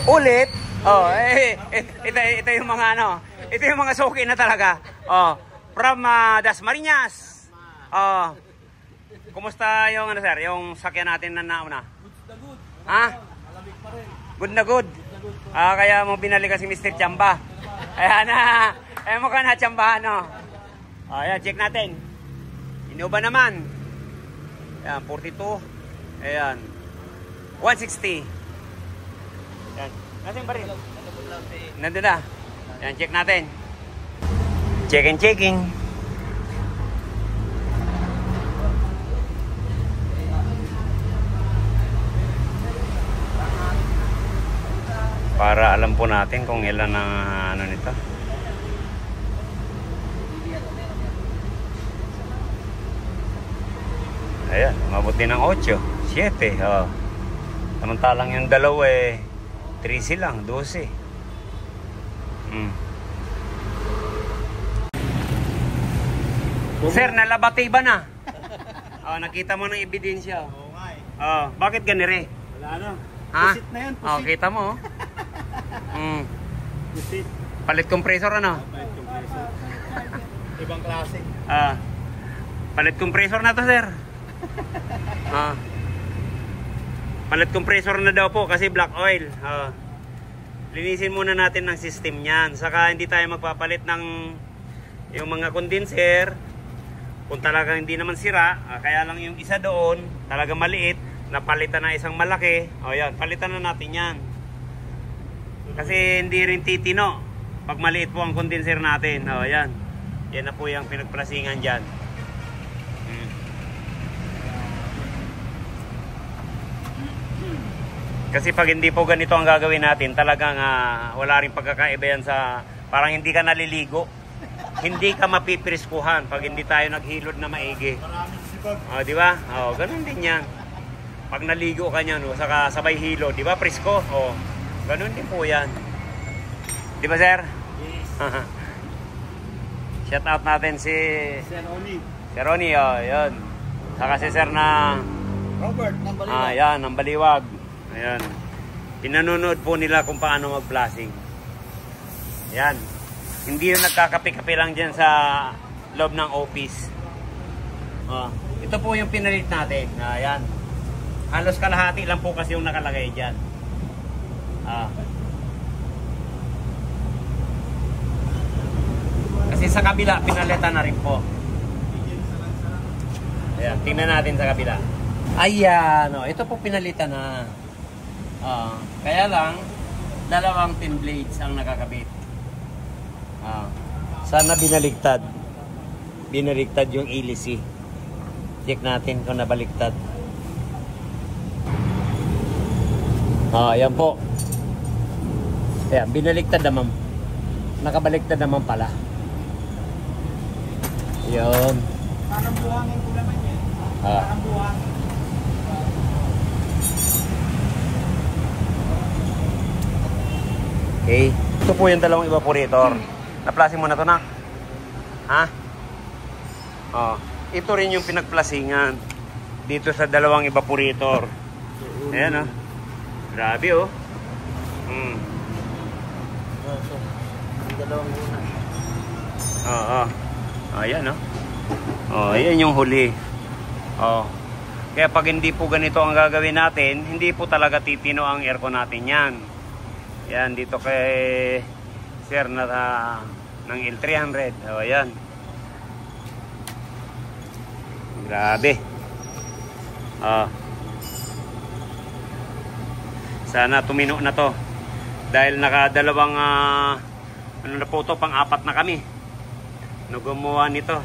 Ulit? Oh, ito yung mga ano. Ito yung mga suki na talaga. Oh, from Dasmariñas. Oh. Kumusta yung ano sir, yung sakyan natin na nauna? Good. Ha? Malamig pa rin. Good na good. Kaya mo binalik si Mr. Chamba. Ayan na. Eh mukha na Chamba no. Ayan, check natin. Innova naman. Ayan, 42. Ayan. 160. Ayan. Nasaan ba rin? Nandun na. Ayan, check natin. Checking. Para alam po natin kung ilan ang ano nito. Ayan, mabuti ng 8, 7. Oh. Samantalang yung dalawa 13 lang, 12. Sir, nalabati ba na? Oh, nakita mo ng ebidensya. Oo nga eh. Oh, bakit ganire? Wala na. Ha? Pusit na yan, pusit. Oh, kita mo. Pusit. Palit compressor ano? Palit compressor. Ibang klase. Palit compressor na to, sir. Palit compressor na daw po kasi black oil. Linisin muna natin ng system niyan. Saka hindi tayo magpapalit ng yung mga condenser. Kung talagang hindi naman sira, kaya lang yung isa doon, talaga maliit, napalitan na isang malaki. O yan, palitan na natin yan. Kasi hindi rin titino pag maliit po ang condenser natin. O yan. Yan na po yung pinagplasingan dyan. Kasi pag hindi po ganito ang gagawin natin, talagang wala rin pagkakaiba yan sa parang hindi ka naliligo. Hindi ka mapipriskuhan pag hindi tayo naghilod na maigi. Maraming sipag. Di ba? Ganun din yan. Pag naligo ka niyan, saka sabay hilo, di ba? Presko. Ganun din po yan. Di ba, sir? Yes. Shout out natin si Sir Oni. Sir Oni, yun. Saka si sir na Robert, ng Baliwag. yan, ng Baliwag. Ayan. Pinanonood po nila kung paano mag-flashing. Yan. Hindi yung nagkakape-kape lang dyan sa loob ng office. Ito po yung pinalit natin. Ayan. Halos kalahati lang po kasi yung nakalagay dyan. Kasi sa kabila, pinalitan na rin po. Ayan. Tingnan natin sa kabila. Ayan. Ito po pinalitan na. Kaya lang, dalawang tin blades ang nakakabit. Sana binaligtad. Binaligtad yung hélice. Check natin kung nabaliktad. Ayan po. Ayan, binaligtad naman. Nakabaliktad naman pala. Ayan. Parang buhangin ko naman yan. Parang buhangin. Okay. Ito po yung dalawang evaporator. Naplasin mo na to na. Ito rin yung pinagplasingan dito sa dalawang evaporator. Ayan Grabe Yung dalawang una. Ayan ayan yung huli. Kaya pag hindi po ganito ang gagawin natin, hindi po talaga titino ang aircon natin yan. Yan dito kay Sir na ng L300. Ayan. Grabe. Sana tumino na to. Dahil nakadalawang ano na po to, pang-apat na kami. Gumawa nito.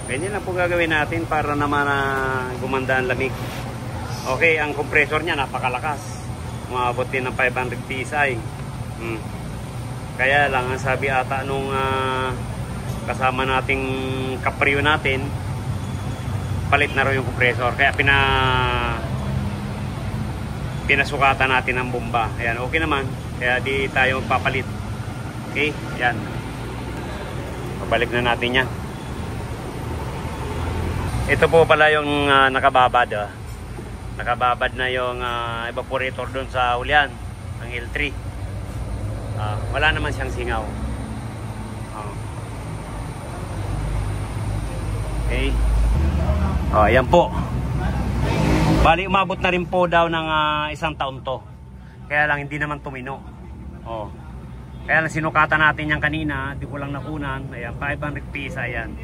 Ganyan lang po gagawin natin para naman gumanda ang lamig. Okay, ang compressor niya napakalakas. Umabot din ng 500 PSI. Kaya lang, ang sabi ata nung kasama nating kapryo natin, palit na rin yung compressor. Kaya pinasukatan natin ang bomba. Ayan, okay naman. Kaya di tayo magpapalit. Okay, yan. Pabalik na natin yan. Ito po pala yung nakababad. Nakababad na yung evaporator doon sa ulyan, ang L3. Wala naman siyang singaw. Okay. Ayan po. Bali, umabot na rin po daw ng 1 taon to. Kaya lang hindi naman tumino. Kaya lang sinukatan natin yan kanina, di ko lang nakunan. Ayan, 500 piso, ayan.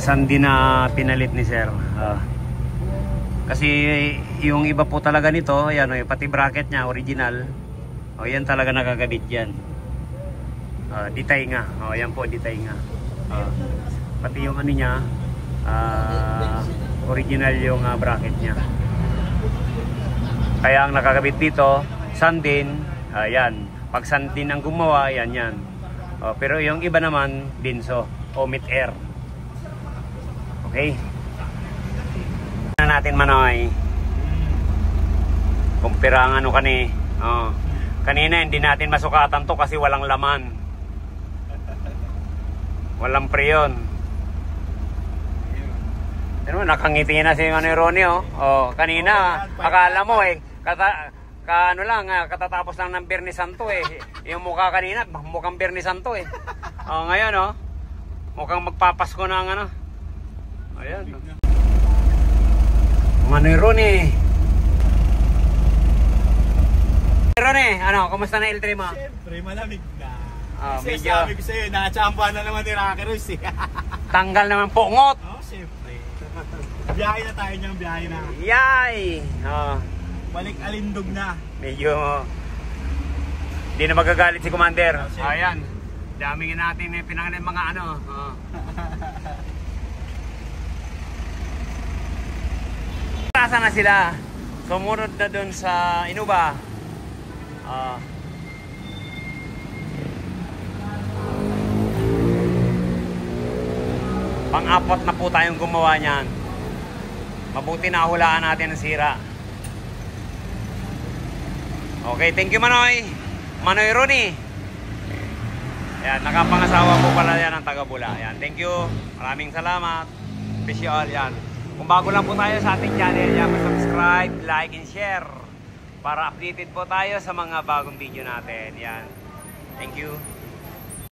Saan din na pinalit ni sir. Kasi yung iba po talaga nito, ayan, pati bracket niya, original. Yan talaga nakakabit yan. Ditay nga. Ayan po, ditay nga. Pati yung ano niya, original yung bracket niya. Kaya ang nakakabit dito, sandin, ayan. Pag sandin ang gumawa, ayan yan. Pero yung iba naman, binso o mid-air. Okay. Na natin manoy. Kumpira ang ano kanina hindi natin masukatan to kasi walang laman. Walang preyon. Pero nakangiti na si Ronnie kanina akala mo katatapos lang ng Biyernes Santo Yung mukha kanina mukhang Biyernes Santo ngayon mukhang magpapasko na ang ayan. Ronnie. Ronnie, kumusta na L3 mo? Siyempre, malamig na. Kasi Medyo sabi ko sa'yo, nakachamba na naman ni Rocky Royce tanggal naman pungot. Siyempre. Biyahe na tayo niyang biyahe na. Yay! Balik Alindog na. Medyo hindi na magagalit si Commander. Ayan. Daming natin pinangalan mga Tasa na sila. Sumunod na dun sa Inuba. Pang-apat na po tayong gumawa niyan. Mabuti na hulaan natin ang sira. Okay, thank you Manoy. Manoy Ronnie. Ayan, nakapangasawa po pala yan ang taga-Bula. Ayan, thank you. Maraming salamat. Special yan. Kung bago lang po tayo sa ating channel, yan, subscribe, like, and share para updated po tayo sa mga bagong video natin. Yan. Thank you.